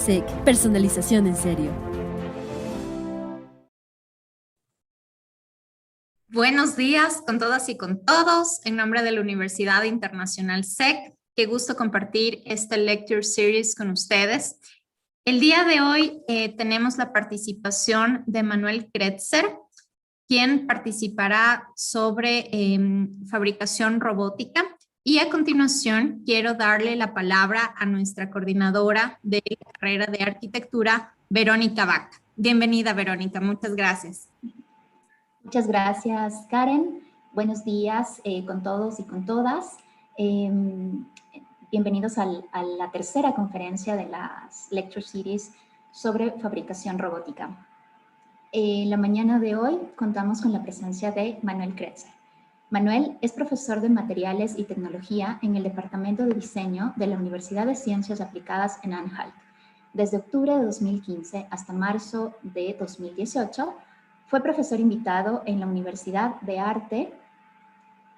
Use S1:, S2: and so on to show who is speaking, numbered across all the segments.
S1: SEC, personalización en serio.
S2: Buenos días con todas y con todos. En nombre de la Universidad Internacional SEC, qué gusto compartir este Lecture Series con ustedes. El día de hoy tenemos la participación de Manuel Kretzer, quien participará sobre fabricación robótica. Y a continuación quiero darle la palabra a nuestra coordinadora de la carrera de arquitectura, Verónica Vaca. Bienvenida, Verónica. Muchas gracias.
S3: Muchas gracias, Karen. Buenos días con todos y con todas. Bienvenidos a la tercera conferencia de las Lecture Series sobre fabricación robótica. La mañana de hoy contamos con la presencia de Manuel Kretzer. Manuel es profesor de Materiales y Tecnología en el Departamento de Diseño de la Universidad de Ciencias Aplicadas en Anhalt. Desde octubre de 2015 hasta marzo de 2018, fue profesor invitado en la Universidad de Arte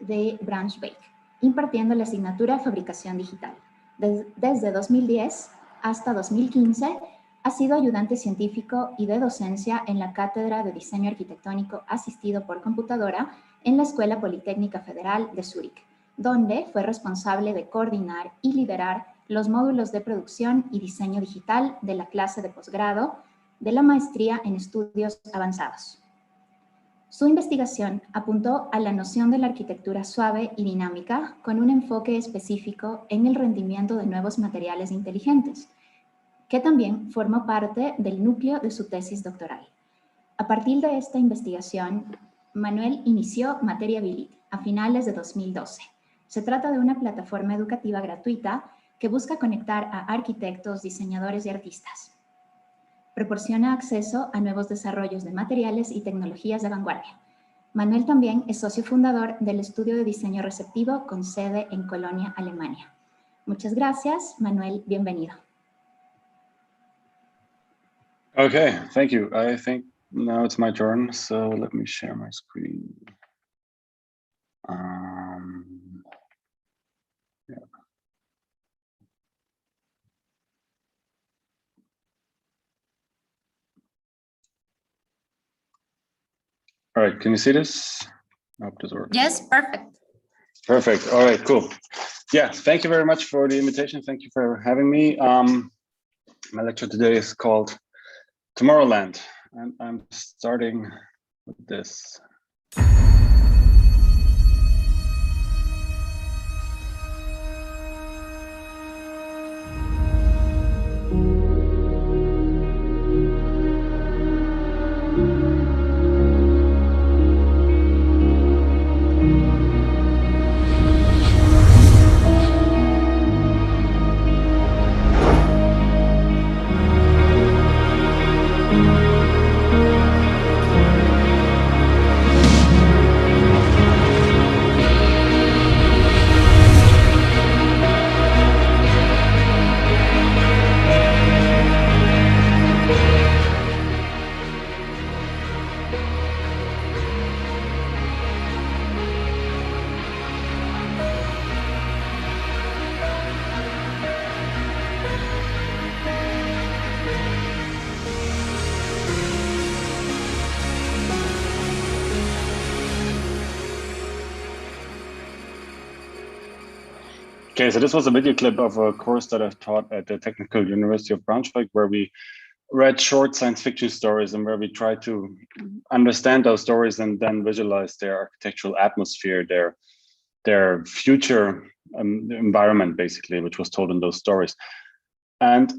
S3: de Braunschweig, impartiendo la asignatura Fabricación Digital. Desde 2010 hasta 2015, ha sido ayudante científico y de docencia en la Cátedra de Diseño Arquitectónico Asistido por Computadora en la Escuela Politécnica Federal de Zúrich, donde fue responsable de coordinar y liderar los módulos de producción y diseño digital de la clase de posgrado de la maestría en estudios avanzados. Su investigación apuntó a la noción de la arquitectura suave y dinámica con un enfoque específico en el rendimiento de nuevos materiales inteligentes, que también formó parte del núcleo de su tesis doctoral. A partir de esta investigación, Manuel inició Materiability a finales de 2012. Se trata de una plataforma educativa gratuita que busca conectar a arquitectos, diseñadores y artistas. Proporciona acceso a nuevos desarrollos de materiales y tecnologías de vanguardia. Manuel también es socio fundador del estudio de diseño receptivo con sede en Colonia, Alemania. Muchas gracias, Manuel, bienvenido.
S4: Okay, thank you. I think now it's my turn, so let me share my screen. Yeah. All right, can you see this? I hope this works.
S2: Yes, perfect.
S4: Perfect. All right, cool. Yeah, thank you very much for the invitation. Thank you for having me. My lecture today is called Tomorrowland, and I'm starting with this. Okay, so this was a video clip of a course that I've taught at the Technical University of Braunschweig, where we read short science fiction stories and where we try to understand those stories and then visualize their architectural atmosphere, their future environment, basically, which was told in those stories. And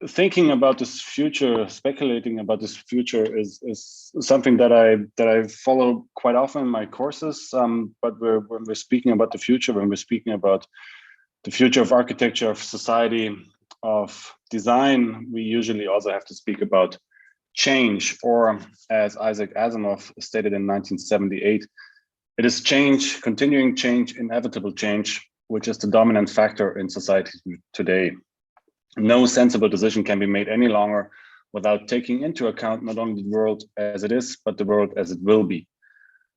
S4: thinking about this future, speculating about this future is something that I follow quite often in my courses. But when we're speaking about the future, when we're speaking about the future of architecture, of society, of design, we usually also have to speak about change, or as Isaac Asimov stated in 1978, it is change, continuing change, inevitable change, which is the dominant factor in society today. No sensible decision can be made any longer without taking into account not only the world as it is, but the world as it will be.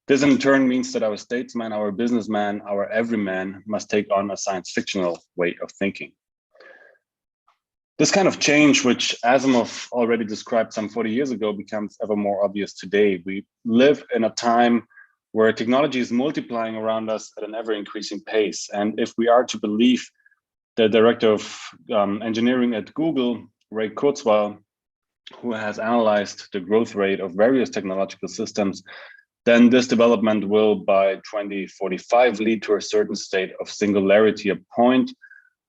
S4: This in turn means that our statesman, our businessman, our everyman must take on a science fictional way of thinking. This kind of change, which Asimov already described some 40 years ago, becomes ever more obvious today. We live in a time where technology is multiplying around us at an ever increasing pace. And if we are to believe the director of engineering at Google, Ray Kurzweil, who has analyzed the growth rate of various technological systems, then this development will by 2045 lead to a certain state of singularity, a point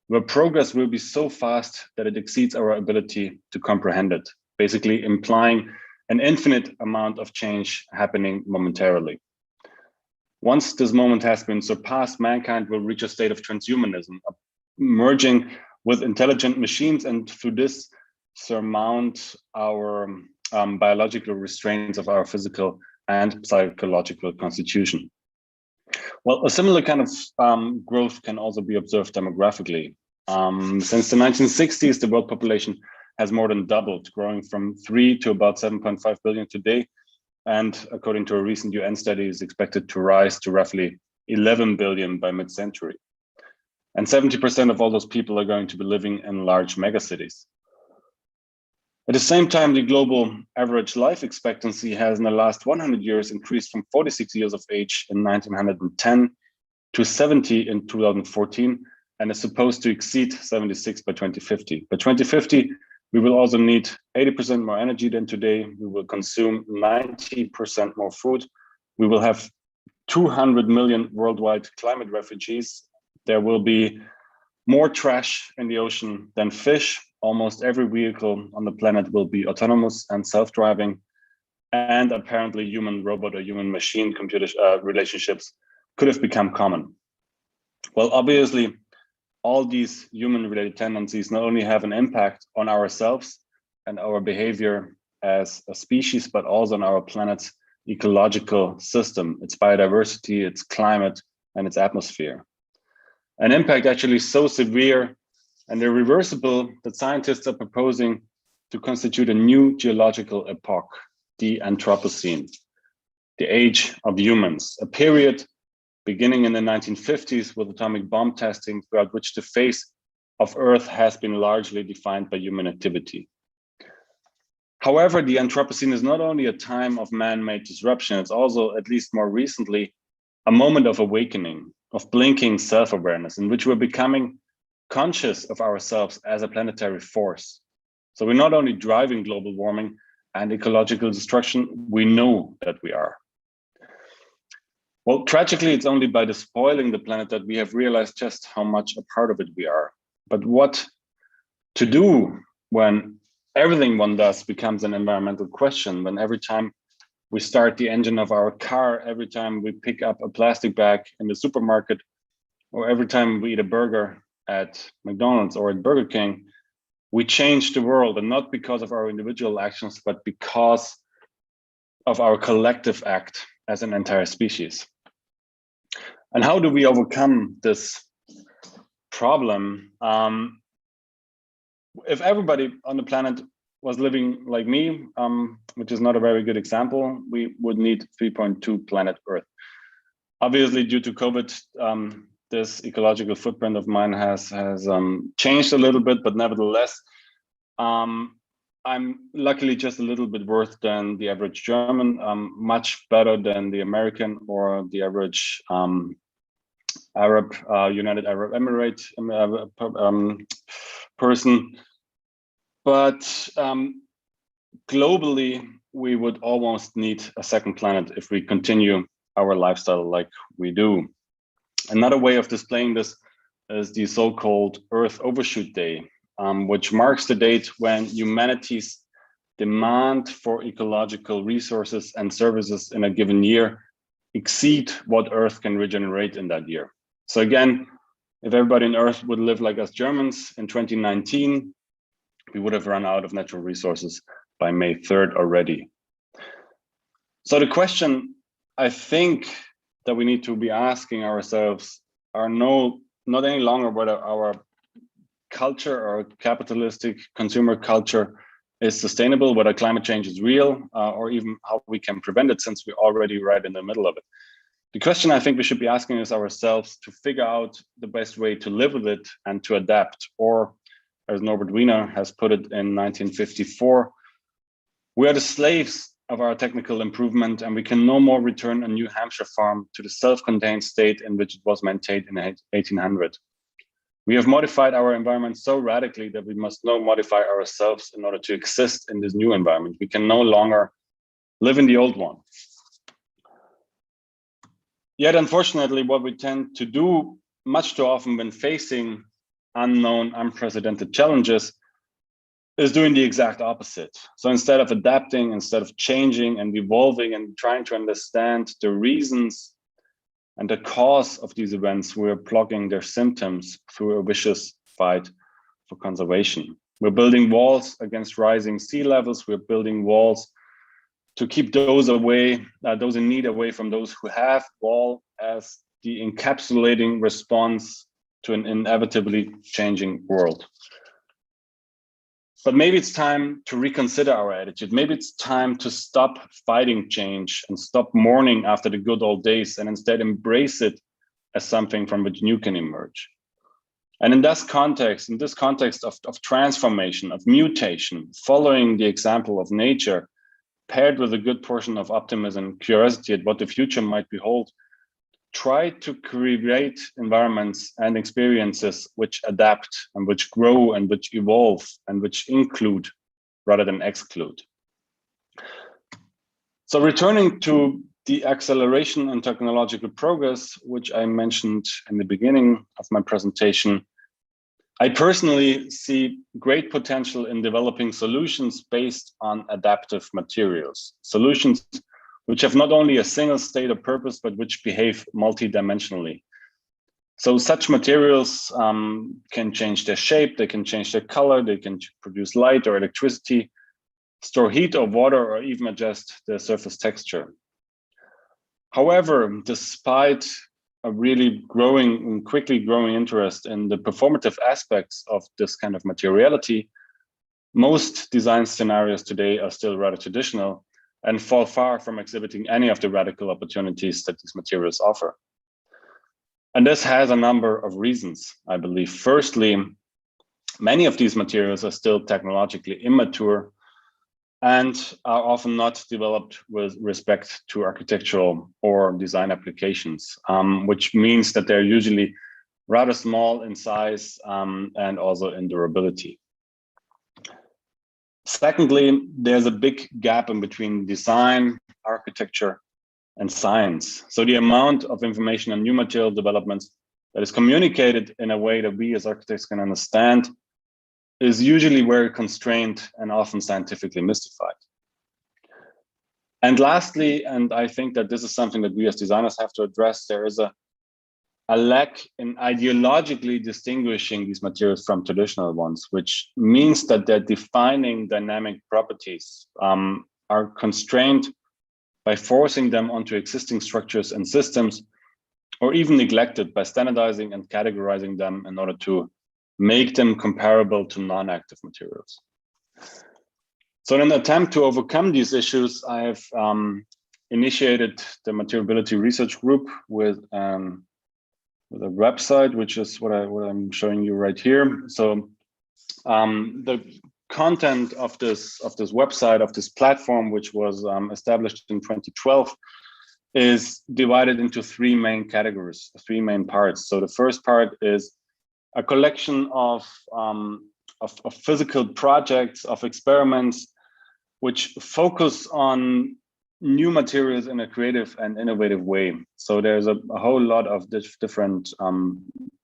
S4: where progress will be so fast that it exceeds our ability to comprehend it, basically implying an infinite amount of change happening momentarily. Once this moment has been surpassed, mankind will reach a state of transhumanism, merging with intelligent machines, and through this surmount our biological restraints of our physical and psychological constitution. Well, a similar kind of growth can also be observed demographically. Since the 1960s, the world population has more than doubled, growing from 3 to about 7.5 billion today. And according to a recent UN study, is expected to rise to roughly 11 billion by mid-century. And 70% of all those people are going to be living in large megacities. At the same time, the global average life expectancy has in the last 100 years increased from 46 years of age in 1910 to 70 in 2014, and is supposed to exceed 76 by 2050. By 2050, we will also need 80% more energy than today. We will consume 90% more food. We will have 200 million worldwide climate refugees. There will be more trash in the ocean than fish. Almost every vehicle on the planet will be autonomous and self-driving. And apparently human-robot or human-machine computer relationships could have become common. Well, obviously, all these human-related tendencies not only have an impact on ourselves and our behavior as a species, but also on our planet's ecological system, its biodiversity, its climate, and its atmosphere. An impact actually so severe and irreversible that scientists are proposing to constitute a new geological epoch, the Anthropocene, the age of humans, a period beginning in the 1950s with atomic bomb testing, throughout which the face of Earth has been largely defined by human activity. However, the Anthropocene is not only a time of man-made disruption, it's also, at least more recently, a moment of awakening, of blinking self-awareness, in which we're becoming conscious of ourselves as a planetary force. So we're not only driving global warming and ecological destruction, we know that we are. Well, tragically, it's only by despoiling the planet that we have realized just how much a part of it we are. But what to do when everything one does becomes an environmental question, when every time we start the engine of our car, every time we pick up a plastic bag in the supermarket, or every time we eat a burger at McDonald's or at Burger King, we change the world, and not because of our individual actions, but because of our collective act as an entire species. And how do we overcome this problem? If everybody on the planet was living like me, which is not a very good example, we would need 3.2 planet Earth. Obviously, due to COVID, this ecological footprint of mine has changed a little bit, but nevertheless, I'm luckily just a little bit worse than the average German, much better than the American or the average Arab, United Arab Emirates person. But globally, we would almost need a second planet if we continue our lifestyle like we do. Another way of displaying this is the so-called Earth Overshoot Day, which marks the date when humanity's demand for ecological resources and services in a given year exceed what Earth can regenerate in that year. So again, if everybody on Earth would live like us Germans in 2019, we would have run out of natural resources by May 3rd already. So the question I think that we need to be asking ourselves are not any longer whether our culture or capitalistic consumer culture is sustainable, whether climate change is real, or even how we can prevent it, since we're already right in the middle of it. The question I think we should be asking is ourselves to figure out the best way to live with it and to adapt, or as Norbert Wiener has put it in 1954, we are the slaves of our technical improvement, and we can no more return a New Hampshire farm to the self-contained state in which it was maintained in 1800. We have modified our environment so radically that we must now modify ourselves in order to exist in this new environment. We can no longer live in the old one. Yet, unfortunately, what we tend to do much too often when facing unknown, unprecedented challenges is doing the exact opposite. So instead of adapting, instead of changing and evolving and trying to understand the reasons and the cause of these events, we're plugging their symptoms through a vicious fight for conservation. We're building walls against rising sea levels. We're building walls to keep those away, those in need away from those who have, wall as the encapsulating response to an inevitably changing world. But maybe it's time to reconsider our attitude. Maybe it's time to stop fighting change and stop mourning after the good old days and instead embrace it as something from which new can emerge. And in this context of transformation, of mutation, following the example of nature, paired with a good portion of optimism and curiosity at what the future might behold, try to create environments and experiences which adapt and which grow and which evolve and which include rather than exclude. So returning to the acceleration in technological progress, which I mentioned in the beginning of my presentation, I personally see great potential in developing solutions based on adaptive materials, solutions which have not only a single state of purpose, but which behave multidimensionally. So such materials can change their shape, they can change their color, they can produce light or electricity, store heat or water, or even adjust the surface texture. However, despite a really quickly growing interest in the performative aspects of this kind of materiality, most design scenarios today are still rather traditional and fall far from exhibiting any of the radical opportunities that these materials offer. And this has a number of reasons, I believe. Firstly, many of these materials are still technologically immature and are often not developed with respect to architectural or design applications, which means that they're usually rather small in size and also in durability. Secondly, there's a big gap in between design, architecture, and science. So the amount of information on new material developments that is communicated in a way that we as architects can understand is usually very constrained and often scientifically mystified. And lastly, and I think that this is something that we as designers have to address, there is a lack in ideologically distinguishing these materials from traditional ones, which means that their defining dynamic properties are constrained by forcing them onto existing structures and systems, or even neglected by standardizing and categorizing them in order to make them comparable to non-active materials. So in an attempt to overcome these issues, I have initiated the Materiality Research Group with a website, which is what I'm showing you right here. So the content of this website, of this platform, which was established in 2012, is divided into three main categories, three main parts. So the first part is a collection of physical projects, of experiments, which focus on new materials in a creative and innovative way. So there's a whole lot of different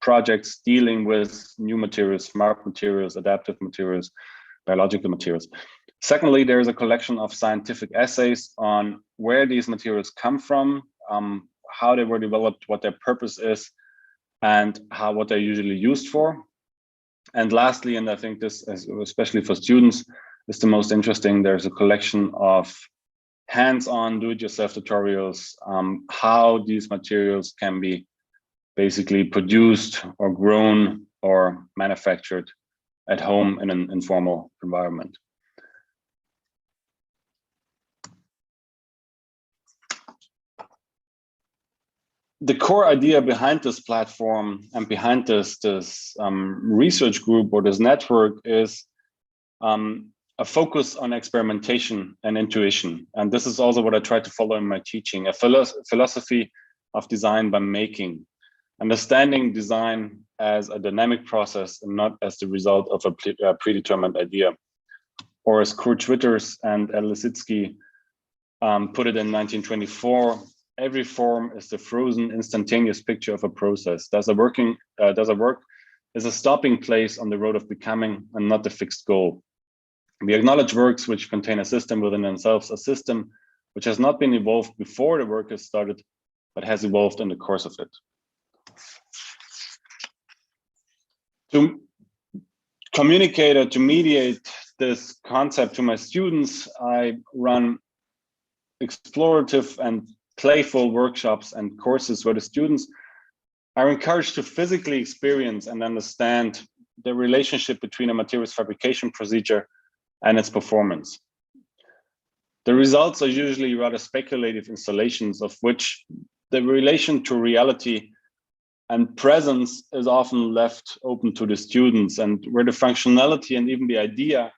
S4: projects dealing with new materials, smart materials, adaptive materials, biological materials. Secondly, there's a collection of scientific essays on where these materials come from, how they were developed, what their purpose is, and what they're usually used for. And lastly, and I think this, especially for students, is the most interesting, there's a collection of hands-on do-it-yourself tutorials, how these materials can be basically produced or grown or manufactured at home in an informal environment. The core idea behind this platform and behind this research group or this network is a focus on experimentation and intuition. And this is also what I try to follow in my teaching, a philosophy of design by making, understanding design as a dynamic process and not as the result of a predetermined idea. Or as Kurt Schwitters and Ed Lisitsky put it in 1924, every form is the frozen instantaneous picture of a process. Does a work is a stopping place on the road of becoming and not the fixed goal. We acknowledge works which contain a system within themselves, a system which has not been evolved before the work has started, but has evolved in the course of it. To communicate or to mediate this concept to my students, I run explorative and playful workshops and courses where the students are encouraged to physically experience and understand the relationship between a materials fabrication procedure and its performance. The results are usually rather speculative installations of which the relation to reality and presence is often left open to the students, and where the functionality and even the idea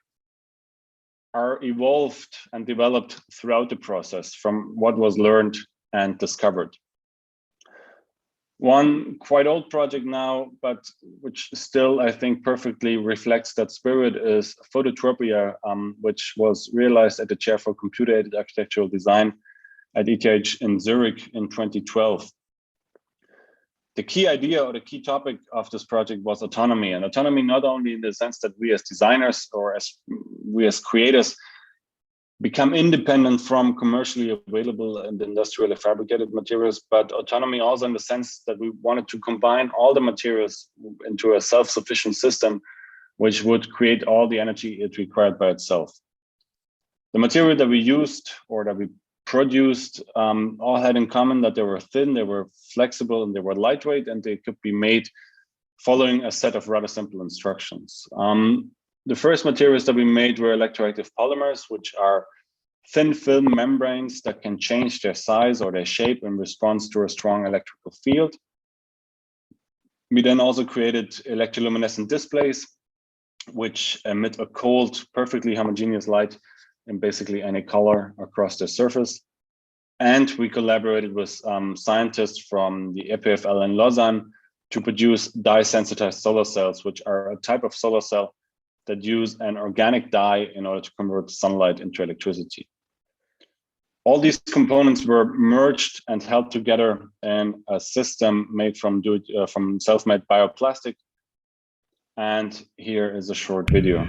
S4: are evolved and developed throughout the process from what was learned and discovered. One quite old project now, but which still I think perfectly reflects that spirit, is Phototropia, which was realized at the Chair for Computer-Aided Architectural Design at ETH in Zurich in 2012. The key idea or the key topic of this project was autonomy, and autonomy not only in the sense that we as designers or as we as creators become independent from commercially available and industrially fabricated materials, but autonomy also in the sense that we wanted to combine all the materials into a self-sufficient system, which would create all the energy it required by itself. The material that we used or that we produced all had in common that they were thin, they were flexible, and they were lightweight, and they could be made following a set of rather simple instructions. The first materials that we made were electroactive polymers, which are thin film membranes that can change their size or their shape in response to a strong electrical field. We then also created electroluminescent displays, which emit a cold, perfectly homogeneous light in basically any color across the surface. And we collaborated with scientists from the EPFL in Lausanne to produce dye-sensitized solar cells, which are a type of solar cell that use an organic dye in order to convert sunlight into electricity. All these components were merged and held together in a system made from self-made bioplastic. And here is a short video.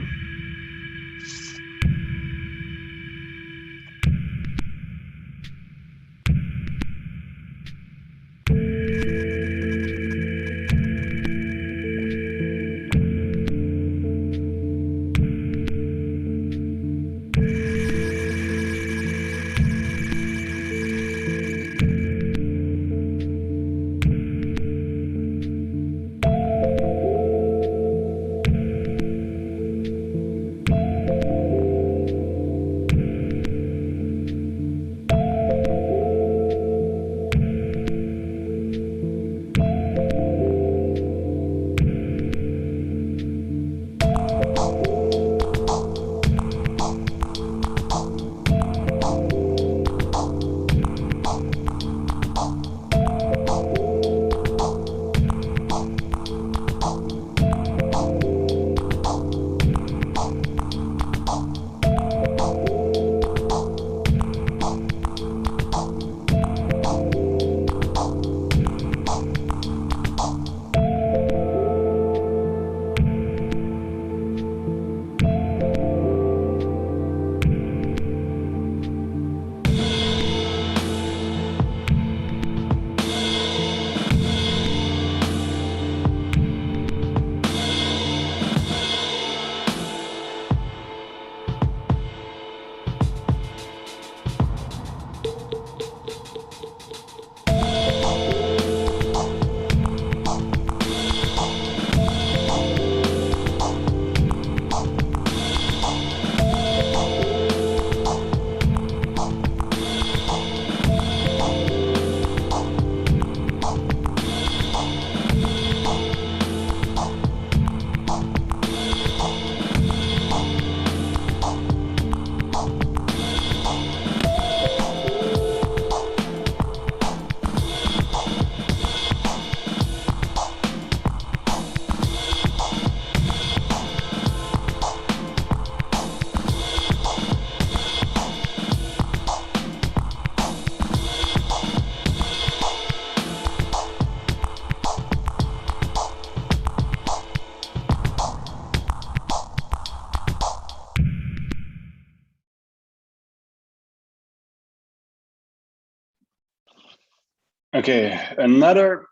S4: Okay, another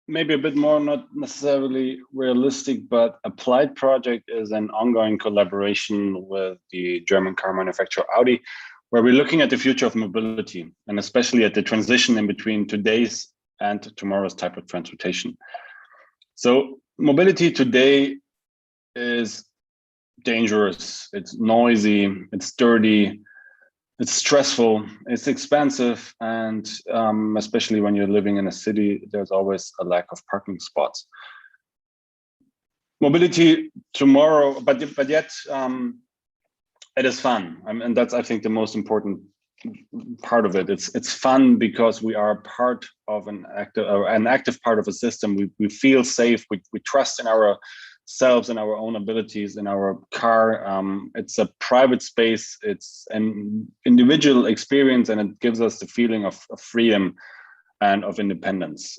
S4: maybe a bit more not necessarily realistic but applied project is an ongoing collaboration with the German car manufacturer Audi, where we're looking at the future of mobility and especially at the transition in between today's and tomorrow's type of transportation. So mobility today is dangerous, it's noisy, it's dirty, it's stressful, it's expensive, and especially when you're living in a city, there's always a lack of parking spots. Mobility tomorrow, but yet it is fun, and that's, I think, the most important part of it. It's fun because we are part of an active part of a system. We feel safe. We trust in ourselves and our own abilities in our car. It's a private space. It's an individual experience, and it gives us the feeling of freedom and of independence.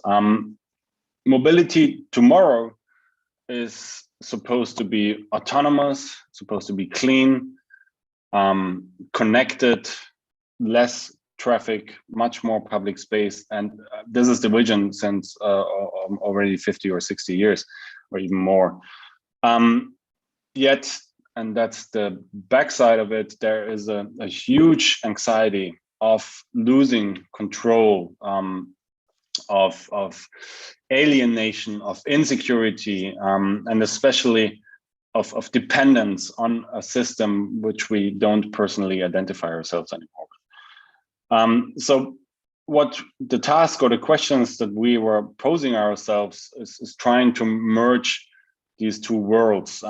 S4: Mobility tomorrow is supposed to be autonomous, supposed to be clean, connected, less traffic, much more public space. And this is the vision since already 50 or 60 years or even more. Yet, and that's the backside of it, there is a huge anxiety of losing control, of alienation, of insecurity, and especially of dependence on a system which we don't personally identify ourselves anymore. So what the task or the questions that we were posing ourselves is trying to merge these two worlds,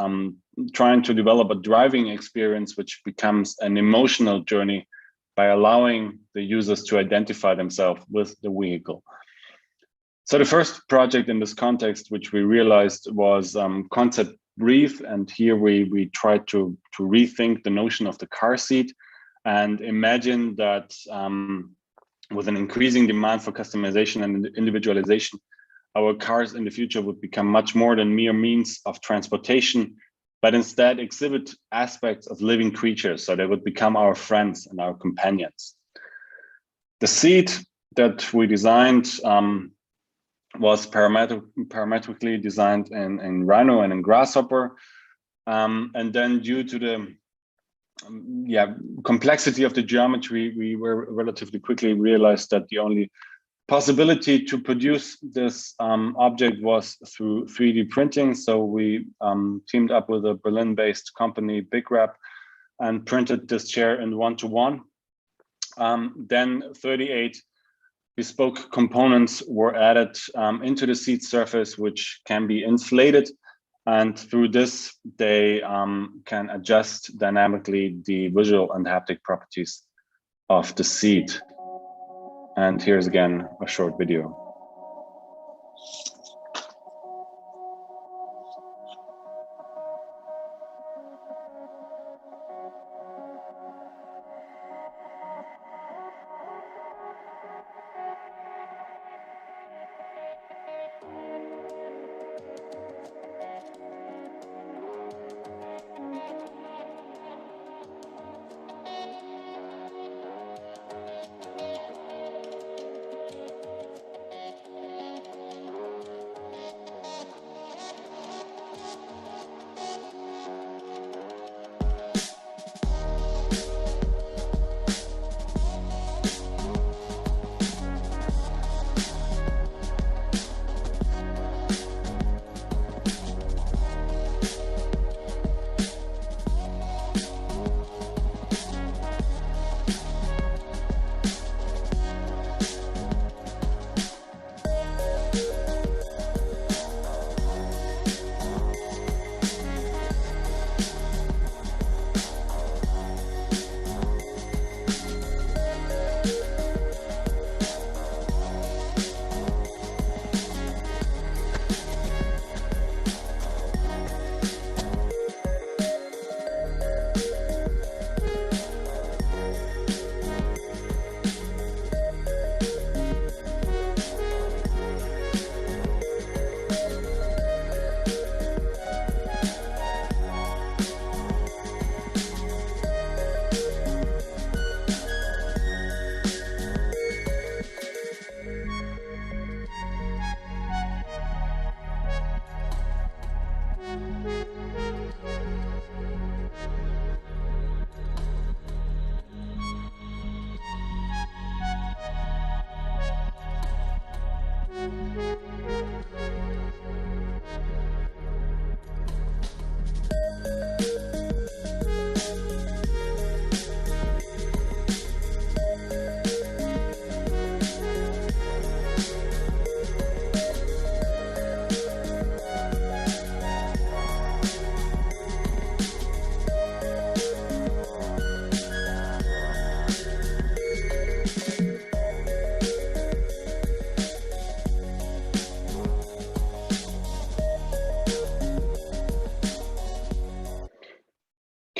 S4: trying to develop a driving experience which becomes an emotional journey by allowing the users to identify themselves with the vehicle. So the first project in this context, which we realized, was Concept Breathe, and here we tried to rethink the notion of the car seat and imagine that with an increasing demand for customization and individualization, our cars in the future would become much more than mere means of transportation, but instead exhibit aspects of living creatures. So they would become our friends and our companions. The seat that we designed was parametrically designed in Rhino and in Grasshopper. And then due to the complexity of the geometry, we were relatively quickly realized that the only possibility to produce this object was through 3D printing. So we teamed up with a Berlin-based company, Big Wrap, and printed this chair in 1:1. Then 38 bespoke components were added into the seat surface, which can be inflated. And through this, they can adjust dynamically the visual and haptic properties of the seat. And here's again a short video.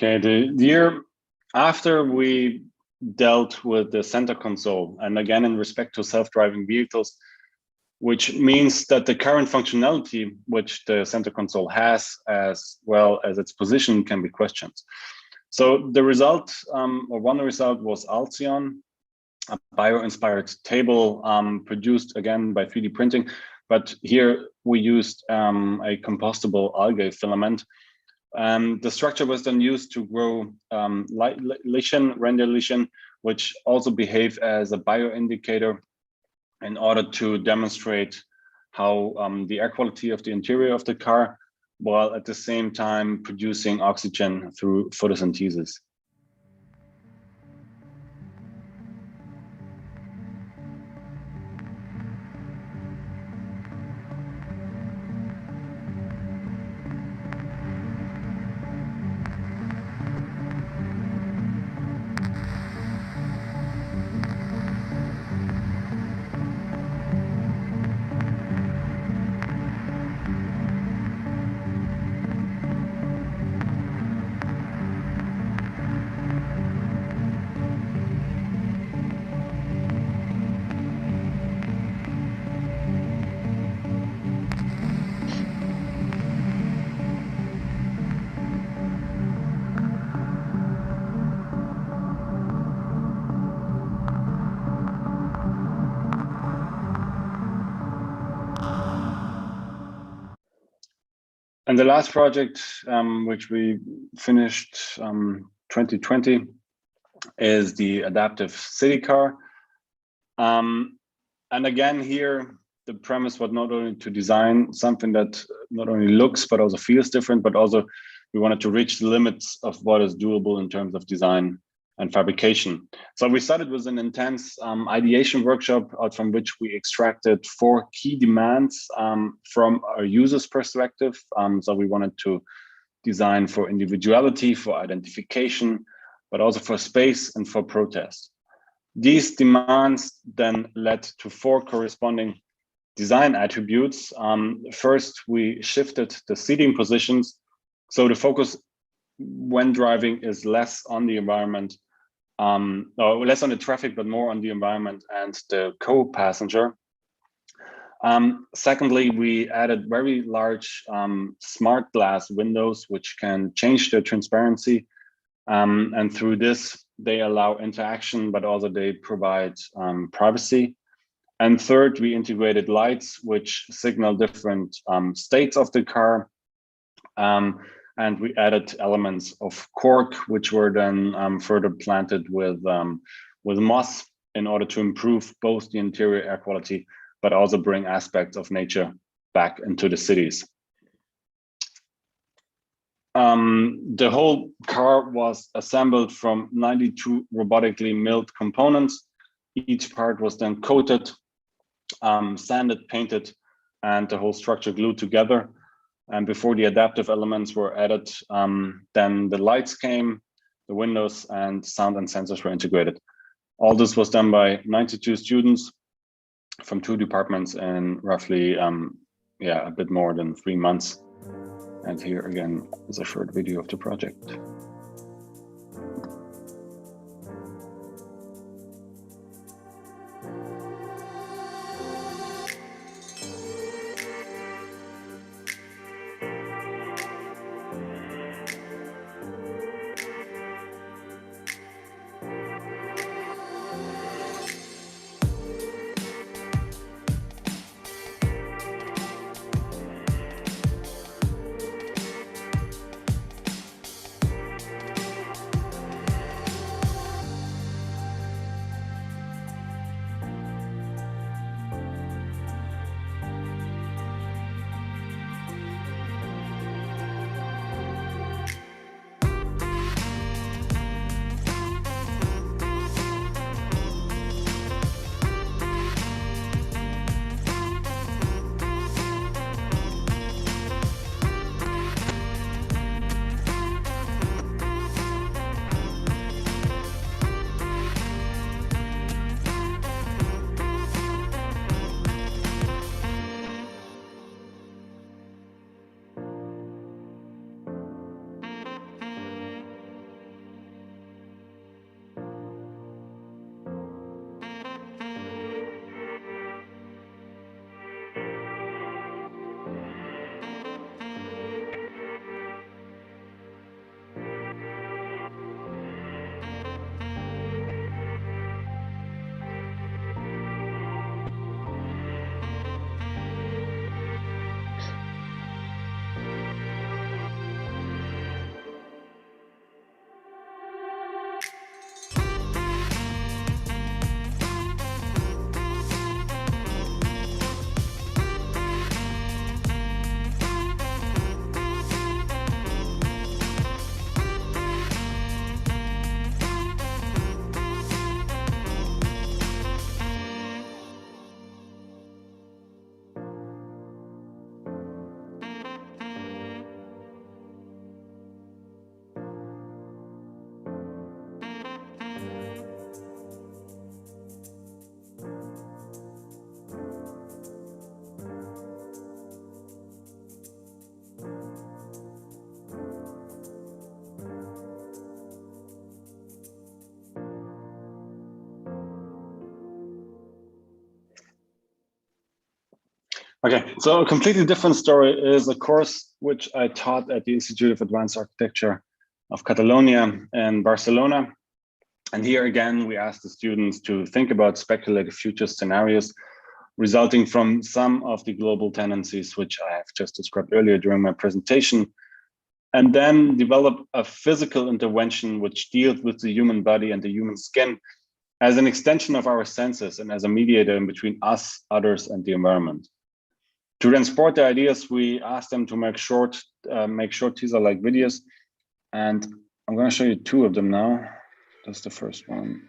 S4: Okay, the year after we dealt with the center console, and again in respect to self-driving vehicles, which means that the current functionality which the center console has, as well as its position, can be questioned. So the result, or one result, was Alcyon, a bio-inspired table produced again by 3D printing, but here we used a compostable algae filament. The structure was then used to grow render lichen, which also behave as a bioindicator in order to demonstrate how the air quality of the interior of the car, while at the same time producing oxygen through photosynthesis. And the last project, which we finished 2020, is the adaptive city car. And again, here, the premise was not only to design something that not only looks, but also feels different, but also we wanted to reach the limits of what is doable in terms of design and fabrication. So we started with an intense ideation workshop out from which we extracted 4 key demands from our users' perspective. So we wanted to design for individuality, for identification, but also for space and for protest. These demands then led to 4 corresponding design attributes. First, we shifted the seating positions. So the focus when driving is less on the environment, or less on the traffic, but more on the environment and the co-passenger. Secondly, we added very large smart glass windows, which can change their transparency. And through this, they allow interaction, but also they provide privacy. And third, we integrated lights, which signal different states of the car. And we added elements of cork, which were then further planted with moss in order to improve both the interior air quality, but also bring aspects of nature back into the cities. The whole car was assembled from 92 robotically milled components. Each part was then coated, sanded, painted, and the whole structure glued together. And before the adaptive elements were added, then the lights came, the windows, and sound and sensors were integrated. All this was done by 92 students from 2 departments in roughly, a bit more than 3 months. And here again is a short video of the project. Okay, so a completely different story is a course which I taught at the Institute of Advanced Architecture of Catalonia in Barcelona. And here again, we asked the students to think about speculative future scenarios resulting from some of the global tendencies which I have just described earlier during my presentation, and then develop a physical intervention which deals with the human body and the human skin as an extension of our senses and as a mediator in between us, others, and the environment. To transport the ideas, we asked them to make short teaser-like videos, and I'm going to show you two of them now. That's the first one.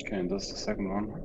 S4: Okay, and that's the second one.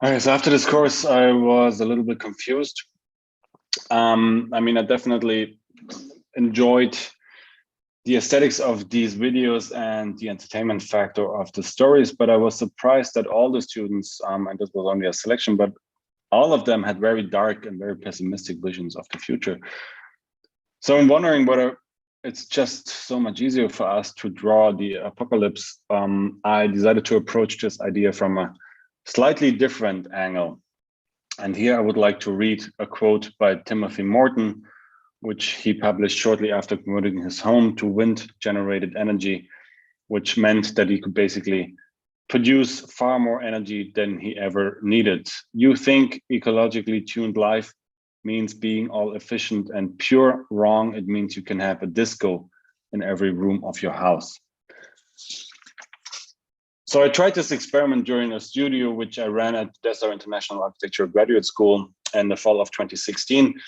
S4: Okay, so after this course, I was a little bit confused. I mean, I definitely enjoyed the aesthetics of these videos and the entertainment factor of the stories, but I was surprised that all the students, and this was only a selection, but all of them had very dark and very pessimistic visions of the future. So I'm wondering whether it's just so much easier for us to draw the apocalypse, I decided to approach this idea from a slightly different angle. And here I would like to read a quote by Timothy Morton, which he published shortly after converting his home to wind-generated energy, which meant that he could basically produce far more energy than he ever needed. You think ecologically tuned life means being all efficient and pure? Wrong. It means you can have a disco in every room of your house. So I tried this experiment during a studio which I ran at Dessau International Architecture Graduate School in the fall of 2016,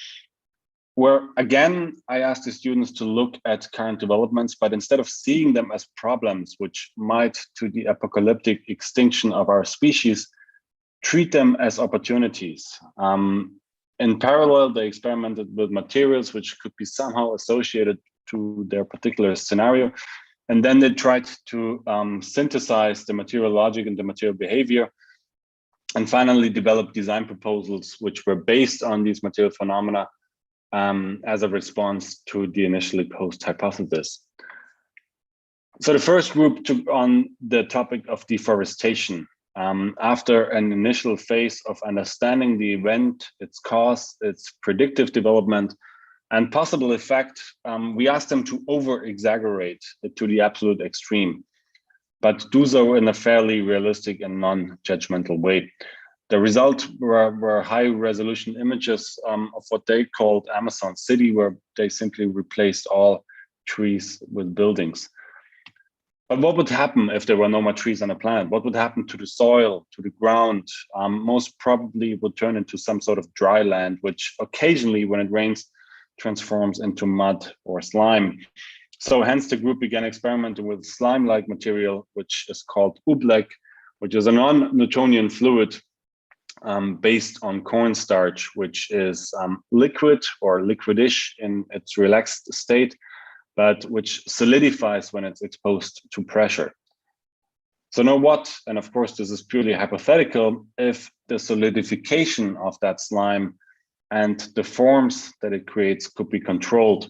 S4: where again, I asked the students to look at current developments, but instead of seeing them as problems, which might to the apocalyptic extinction of our species, treat them as opportunities. In parallel, they experimented with materials which could be somehow associated to their particular scenario. And then they tried to synthesize the material logic and the material behavior, and finally develop design proposals which were based on these material phenomena as a response to the initially posed hypothesis. So the first group took on the topic of deforestation. After an initial phase of understanding the event, its cause, its predictive development, and possible effect, we asked them to over-exaggerate it to the absolute extreme, but do so in a fairly realistic and non-judgmental way. The result were high-resolution images of what they called Amazon City, where they simply replaced all trees with buildings. But what would happen if there were no more trees on the planet? What would happen to the soil, to the ground? Most probably it would turn into some sort of dry land, which occasionally, when it rains, transforms into mud or slime. So hence the group began experimenting with slime-like material, which is called oobleck, which is a non-Newtonian fluid based on cornstarch, which is liquid or liquidish in its relaxed state, but which solidifies when it's exposed to pressure. So now what, and of course this is purely hypothetical, if the solidification of that slime and the forms that it creates could be controlled?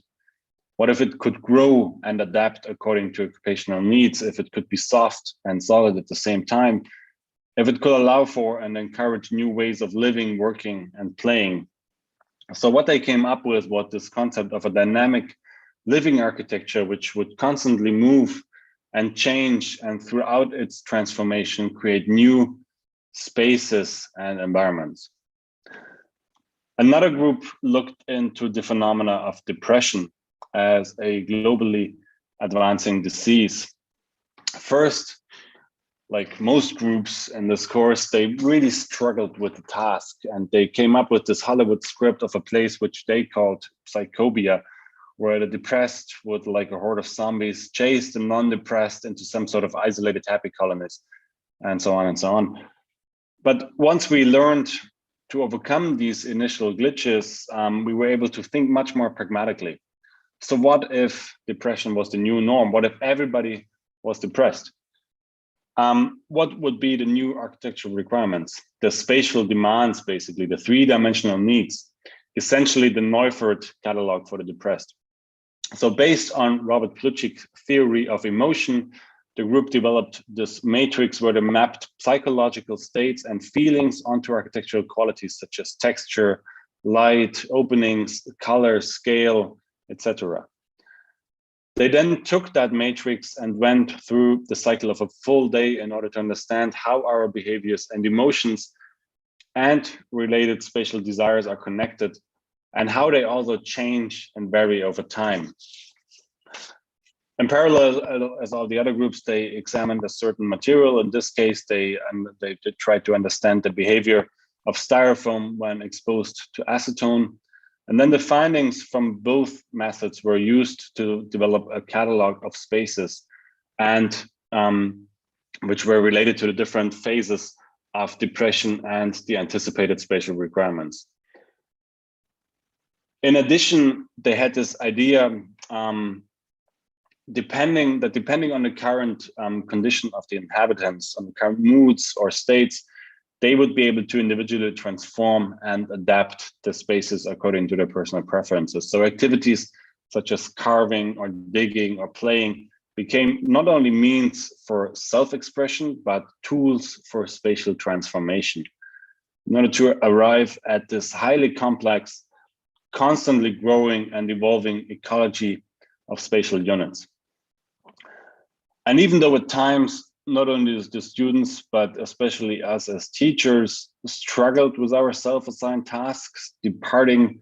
S4: What if it could grow and adapt according to occupational needs? If it could be soft and solid at the same time? If it could allow for and encourage new ways of living, working, and playing? So what they came up with was this concept of a dynamic living architecture, which would constantly move and change, and throughout its transformation, create new spaces and environments. Another group looked into the phenomena of depression as a globally advancing disease. First, like most groups in this course, they really struggled with the task, and they came up with this Hollywood script of a place which they called Psychobia, where the depressed would, like a horde of zombies, chase the non-depressed into some sort of isolated happy colonies, and so on and so on. But once we learned to overcome these initial glitches, we were able to think much more pragmatically. So what if depression was the new norm? What if everybody was depressed? What would be the new architectural requirements? The spatial demands, basically, the three-dimensional needs, essentially the Neufert catalog for the depressed. So based on Robert Plutchik's theory of emotion, the group developed this matrix where they mapped psychological states and feelings onto architectural qualities such as texture, light, openings, color, scale, etc. They then took that matrix and went through the cycle of a full day in order to understand how our behaviors and emotions and related spatial desires are connected, and how they also change and vary over time. In parallel, as all the other groups, they examined a certain material. In this case, they tried to understand the behavior of styrofoam when exposed to acetone. And then the findings from both methods were used to develop a catalog of spaces, and which were related to the different phases of depression and the anticipated spatial requirements. In addition, they had this idea depending on the current condition of the inhabitants, on the current moods or states, they would be able to individually transform and adapt the spaces according to their personal preferences. So activities such as carving or digging or playing, became not only means for self-expression, but tools for spatial transformation in order to arrive at this highly complex, constantly growing and evolving ecology of spatial units. And even though at times, not only the students, but especially us as teachers struggled with our self-assigned tasks, departing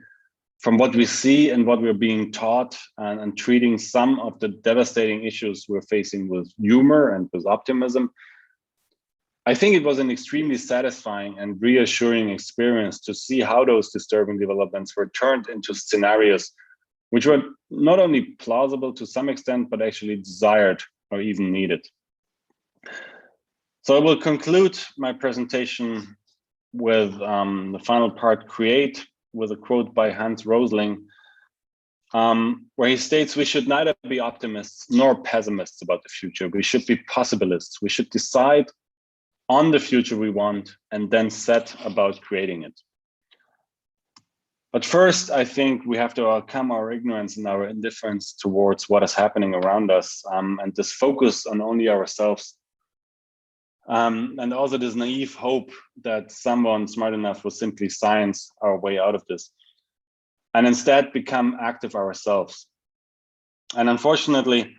S4: from what we see and what we're being taught, and treating some of the devastating issues we're facing with humor and with optimism, I think it was an extremely satisfying and reassuring experience to see how those disturbing developments were turned into scenarios which were not only plausible to some extent, but actually desired or even needed. So I will conclude my presentation with the final part, create, with a quote by Hans Rosling, where he states, we should neither be optimists nor pessimists about the future. We should be possibilists. We should decide on the future we want and then set about creating it. But first, I think we have to overcome our ignorance and our indifference towards what is happening around us, and this focus on only ourselves. And also this naive hope that someone smart enough will simply science our way out of this, and instead become active ourselves. And unfortunately,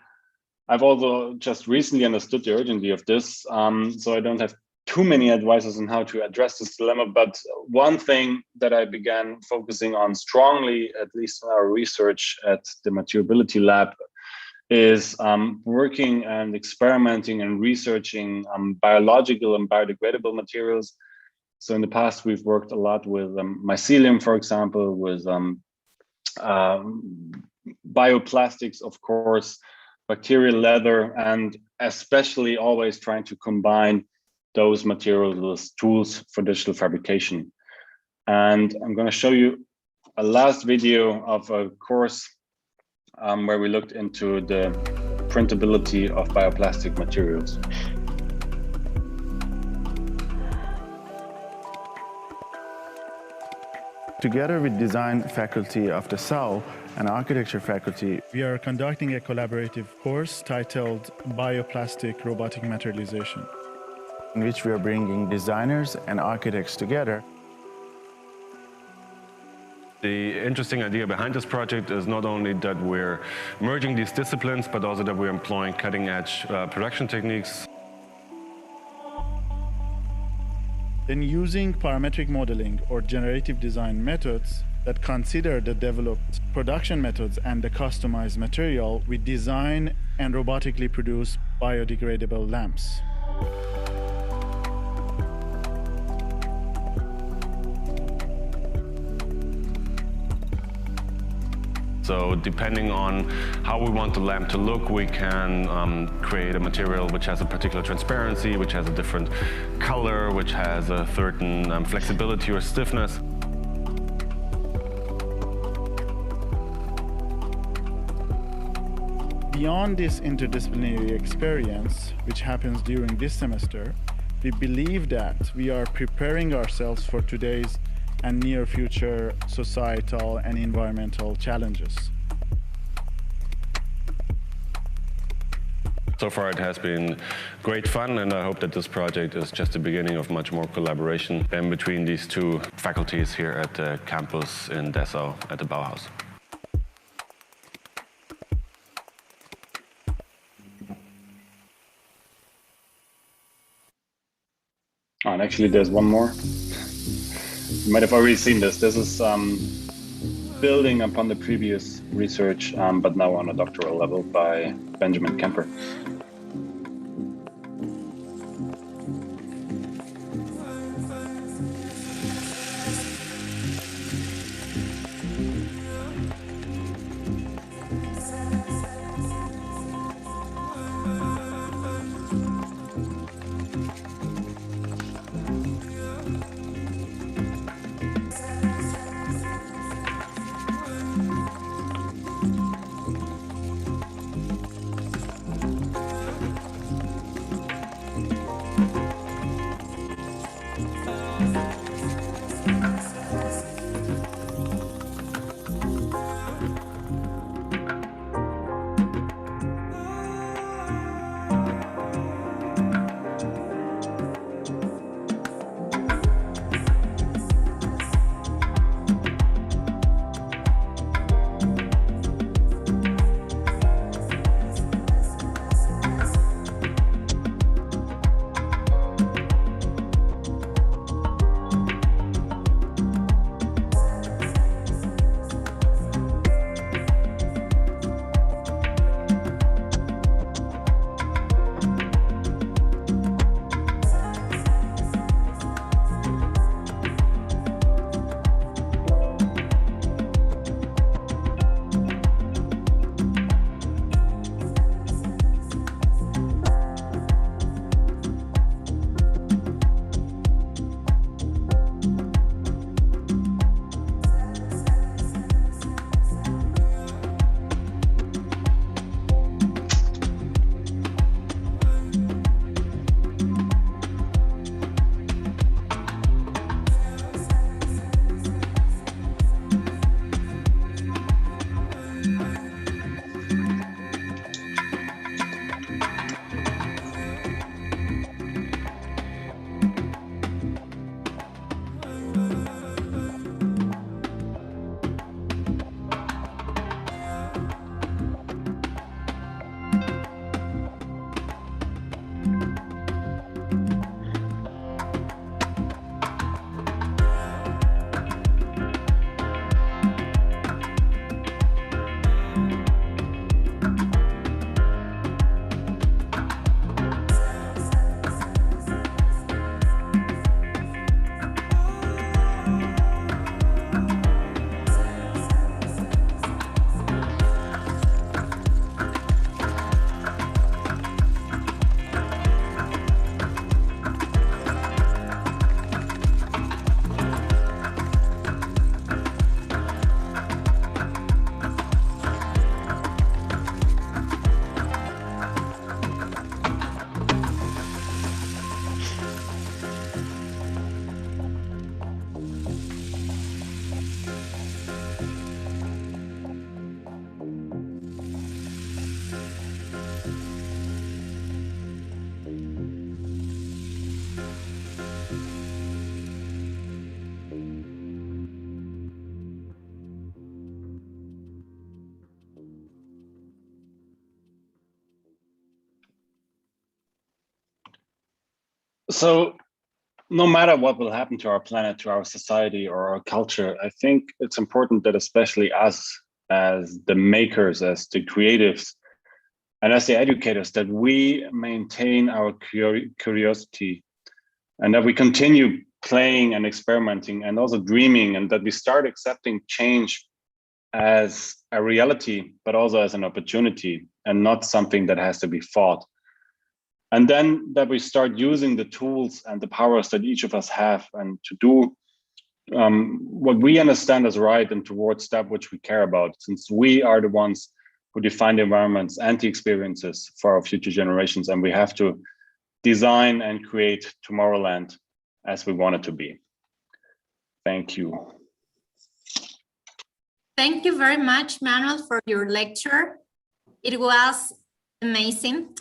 S4: I've also just recently understood the urgency of this, so I don't have too many advices on how to address this dilemma. But one thing that I began focusing on strongly, at least in our research at the Materiality Lab, is working and experimenting and researching biological and biodegradable materials. So in the past, we've worked a lot with mycelium, for example, with bioplastics, of course, bacterial leather, and especially always trying to combine those materials with tools for digital fabrication. And I'm going to show you a last video of a course where we looked into the printability of bioplastic materials.
S5: Together with design faculty of the SAU and architecture faculty, we are conducting a collaborative course titled Bioplastic Robotic Materialization, in which we are bringing designers and architects together.
S6: The interesting idea behind this project is not only that we're merging these disciplines, but also that we're employing cutting-edge production techniques.
S5: Then using parametric modeling or generative design methods that consider the developed production methods and the customized material, we design and robotically produce biodegradable lamps.
S6: So depending on how we want the lamp to look, we can create a material which has a particular transparency, which has a different color, which has a certain flexibility or stiffness.
S5: Beyond this interdisciplinary experience, which happens during this semester, we believe that we are preparing ourselves for today's and near future societal and environmental challenges.
S6: So far it has been great fun, and I hope that this project is just the beginning of much more collaboration in between these two faculties here at the campus in Dessau at the Bauhaus.
S4: Oh, and actually there's one more. You might have already seen this. This is building upon the previous research, but now on a doctoral level by Benjamin Kemper. So no matter what will happen to our planet, to our society or our culture, I think it's important that especially us as the makers, as the creatives, and as the educators, that we maintain our curiosity and that we continue playing and experimenting and also dreaming, and that we start accepting change as a reality, but also as an opportunity and not something that has to be fought. And then that we start using the tools and the powers that each of us have and to do what we understand as right and towards that which we care about, since we are the ones who define the environments and the experiences for our future generations, and we have to design and create Tomorrowland as we want it to be. Thank you.
S2: Thank you very much, Manuel, for your lecture. It was amazing.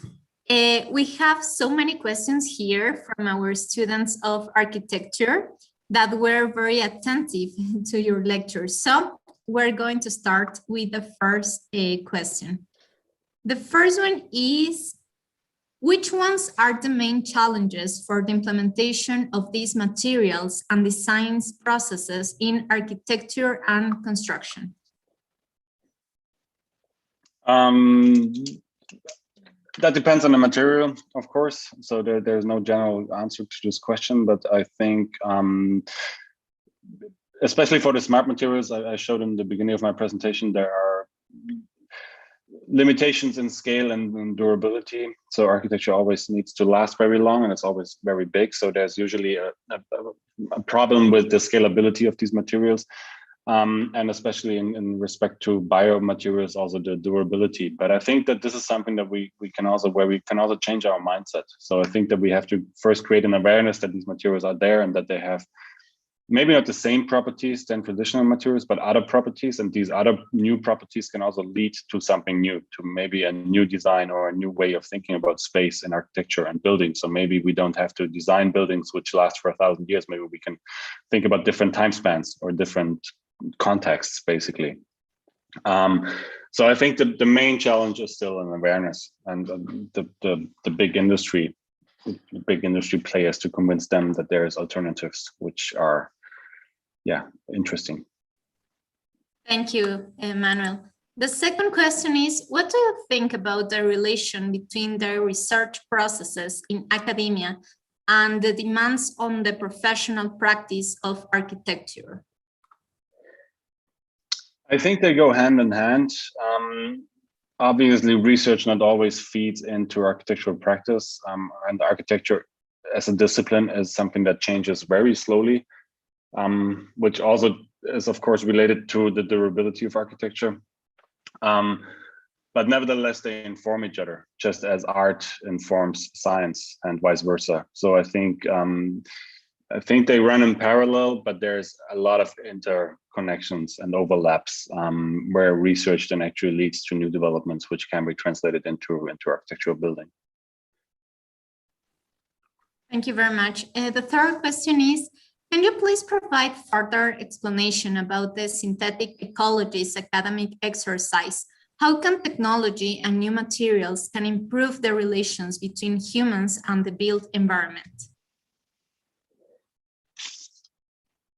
S2: We have so many questions here from our students of architecture that were very attentive to your lecture. So we're going to start with the first question. The first one is, which ones are the main challenges for the implementation of these materials and design processes in architecture and construction?
S4: That depends on the material, of course. So there's no general answer to this question, but I think, especially for the smart materials I showed in the beginning of my presentation, there are limitations in scale and durability. So architecture always needs to last very long and it's always very big. So there's usually a problem with the scalability of these materials. And especially in respect to biomaterials, also the durability. But I think that this is something that we can also change our mindset. So I think that we have to first create an awareness that these materials are there and that they have maybe not the same properties than traditional materials, but other properties. And these other new properties can also lead to something new, to maybe a new design or a new way of thinking about space in architecture and building. So maybe we don't have to design buildings which last for 1,000 years. Maybe we can think about different time spans or different contexts, basically. So I think the main challenge is still an awareness and the big industry players, to convince them that there is alternatives which are, yeah, interesting.
S2: Thank you, Manuel. The second question is, what do you think about the relation between the research processes in academia and the demands on the professional practice of architecture?
S4: I think they go hand in hand. Obviously, research not always feeds into architectural practice, and architecture as a discipline is something that changes very slowly, which also is, of course, related to the durability of architecture. But nevertheless, they inform each other, just as art informs science and vice versa. So I think they run in parallel, but there's a lot of interconnections and overlaps where research then actually leads to new developments, which can be translated into architectural building.
S2: Thank you very much. The third question is, can you please provide further explanation about the synthetic ecologies academic exercise? How can technology and new materials can improve the relations between humans and the built environment?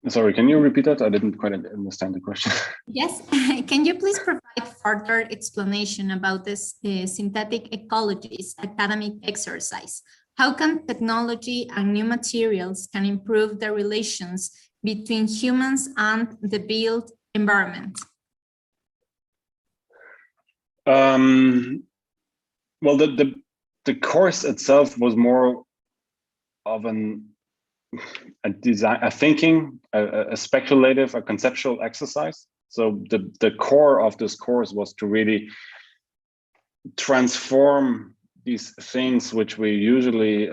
S4: Sorry, can you repeat that? I didn't quite understand the question.
S2: Yes, can you please provide further explanation about this synthetic ecologies academic exercise? How can technology and new materials can improve the relations between humans and the built environment?
S4: Well, the course itself was more of a design, a thinking, a speculative, a conceptual exercise. So the core of this course was to really transform these things which we usually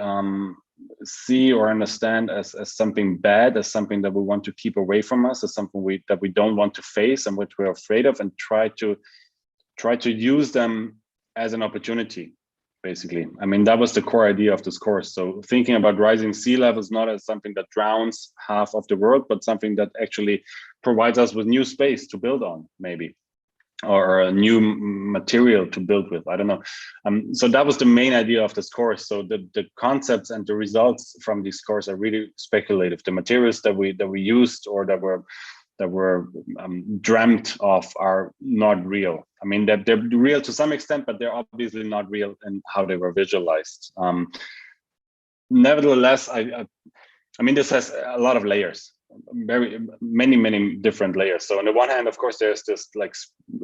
S4: see or understand as something bad, as something that we want to keep away from us, as something that we don't want to face and which we're afraid of, and try to use them as an opportunity. Basically, I mean, that was the core idea of this course. So thinking about rising sea levels not as something that drowns half of the world, but something that actually provides us with new space to build on, maybe. or a new material to build with. I don't know. So that was the main idea of this course. So the concepts and the results from this course are really speculative. The materials that we used or that were dreamt of are not real. I mean, they're real to some extent, but they're obviously not real in how they were visualized. Nevertheless, I mean, this has a lot of layers, many different layers. So on the one hand, of course, there's this like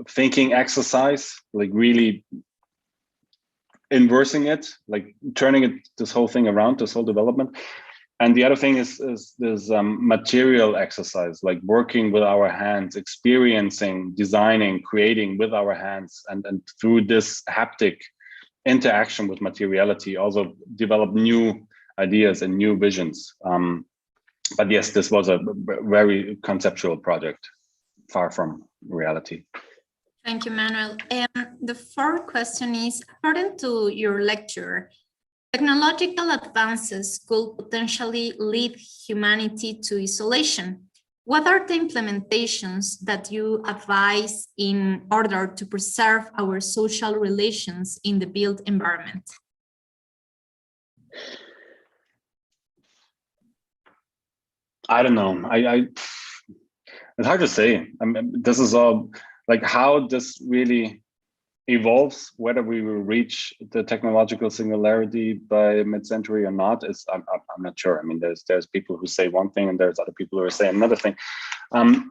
S4: thinking exercise, like really inversing it, like turning this whole thing around, this whole development. And the other thing is this material exercise, like working with our hands, experiencing, designing, creating with our hands, and through this haptic interaction with materiality, also develop new ideas and new visions. But yes, this was a very conceptual project, far from reality.
S2: Thank you, Manuel. The fourth question is, according to your lecture, technological advances could potentially lead humanity to isolation. What are the implementations that you advise in order to preserve our social relations in the built environment?
S4: I don't know. It's hard to say. I mean, this is all like how this really evolves, whether we will reach the technological singularity by mid-century or not. I'm not sure. I mean, there's people who say one thing and there's other people who are saying another thing. And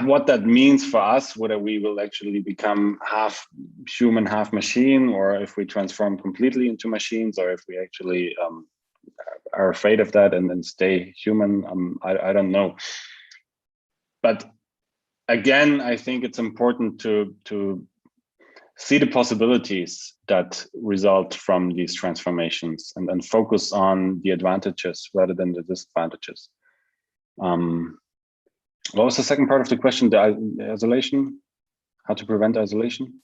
S4: what that means for us, whether we will actually become half human, half machine, or if we transform completely into machines, or if we actually are afraid of that and then stay human, I don't know. But again, I think it's important to see the possibilities that result from these transformations and focus on the advantages rather than the disadvantages. What was the second part of the question? The isolation? How to prevent isolation?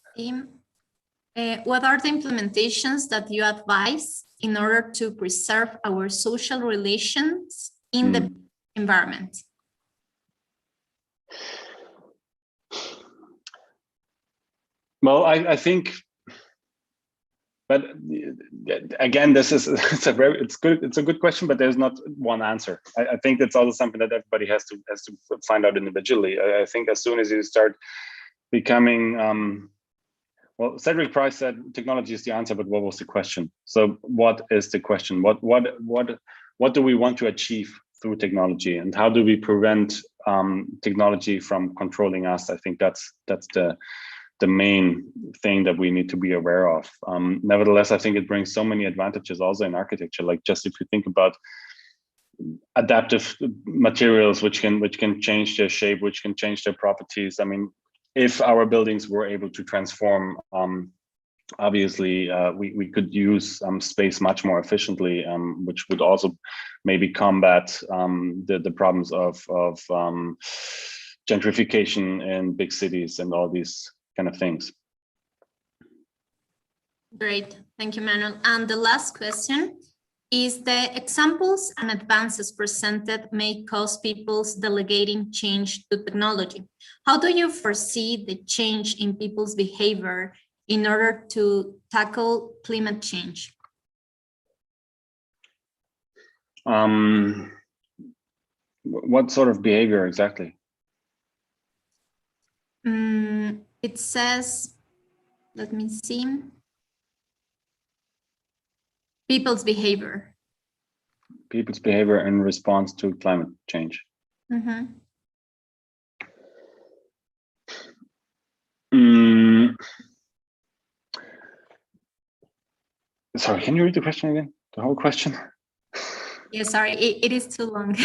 S2: What are the implementations that you advise in order to preserve our social relations in the environment?
S4: Well, I think, but again, this is it's a good question, but there's not one answer. I think that's also something that everybody has to find out individually. I think as soon as you start becoming, well, Cedric Price said technology is the answer, but what was the question? So what is the question? What do we want to achieve through technology, and how do we prevent technology from controlling us? I think that's the main thing that we need to be aware of. Nevertheless, I think it brings so many advantages also in architecture. Like just if you think about adaptive materials, which can change their shape, which can change their properties. I mean, if our buildings were able to transform, obviously we could use space much more efficiently, which would also maybe combat the problems of gentrification in big cities and all these kind of things.
S2: Great, thank you, Manuel. And the last question is, the examples and advances presented may cause people's delegating change to technology. How do you foresee the change in people's behavior in order to tackle climate change?
S4: What sort of behavior exactly?
S2: It says, let me see, people's behavior.
S4: People's behavior in response to climate change. Sorry, can you read the question again? The whole question?
S2: Yeah, sorry, it is too long.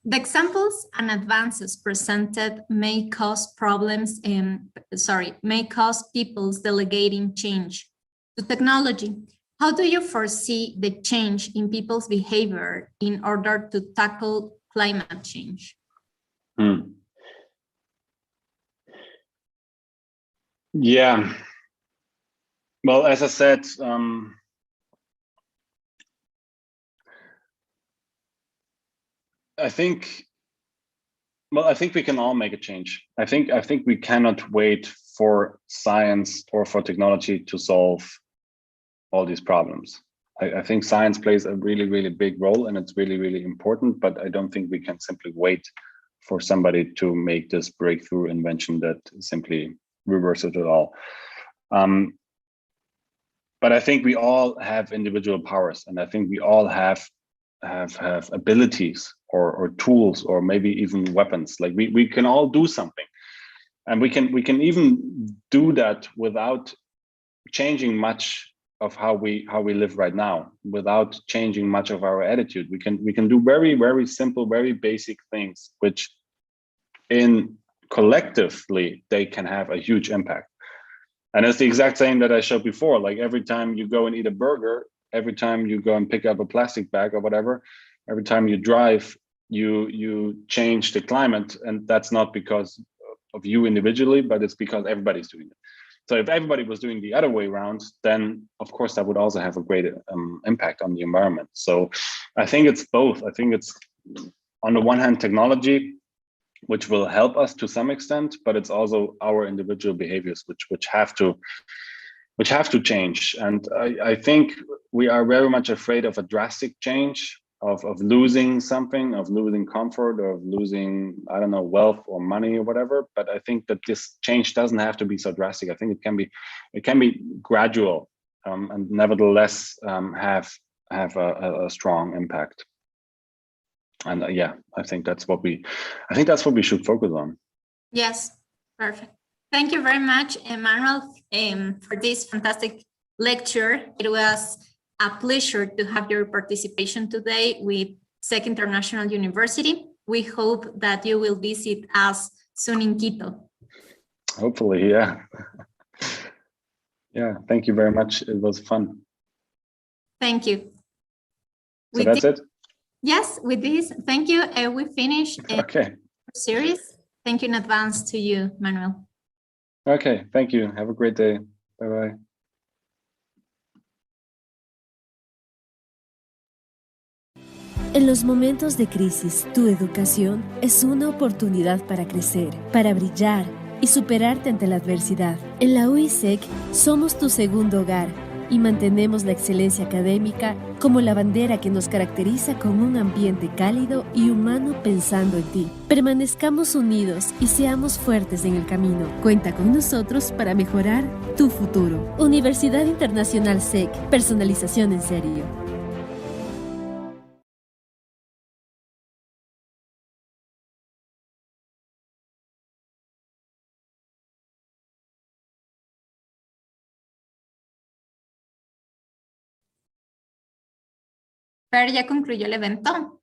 S2: The examples and advances presented may cause problems may cause people's delegating change to technology. How do you foresee the change in people's behavior in order to tackle climate change?
S4: Yeah. Well, as I said, I think Well, I think we can all make a change. I think we cannot wait for science or for technology to solve all these problems. I think science plays a really, really big role, and it's really, really important, but I don't think we can simply wait for somebody to make this breakthrough invention that simply reverses it all. But I think we all have individual powers, and I think we all have abilities or tools, or maybe even weapons. Like we can all do something, and we can even do that without changing much of how we live right now, without changing much of our attitude. We can do very, very simple, very basic things, which collectively they can have a huge impact. And it's the exact same that I showed before. Like every time you go and eat a burger, every time you go and pick up a plastic bag or whatever, every time you drive, you change the climate. And that's not because of you individually, but it's because everybody's doing it. So if everybody was doing the other way around, then of course that would also have a great impact on the environment. So I think it's both. I think it's on the one hand technology, which will help us to some extent, but it's also our individual behaviors which have to change. And I think we are very much afraid of a drastic change, of losing something, of losing comfort, of losing, I don't know, wealth or money or whatever. But I think that this change doesn't have to be so drastic. I think it can be gradual, and nevertheless have a strong impact. And yeah, I think that's what we should focus on.
S2: Yes, perfect. Thank you very much, Emmanuel, for this fantastic lecture. It was a pleasure to have your participation today with SEC International University. We hope that you will visit us soon in Quito.
S4: Hopefully, yeah. Yeah, thank you very much. It was fun.
S2: Thank you.
S4: So that's it?
S2: Yes, with this, thank you. We finished
S4: okay.
S2: Series. Thank you in advance to you, Manuel.
S4: Okay, thank you. Have a great day. Bye-bye.
S1: En los momentos de crisis, tu educación es una oportunidad para crecer, para brillar y superarte ante la adversidad. En la UISEC somos tu segundo hogar y mantenemos la excelencia académica como la bandera que nos caracteriza, con un ambiente cálido y humano pensando en ti. Permanezcamos unidos y seamos fuertes en el camino. Cuenta con nosotros para mejorar tu futuro. Universidad Internacional SEC, personalización en serio.
S2: Fer, ¿ya concluyó el evento?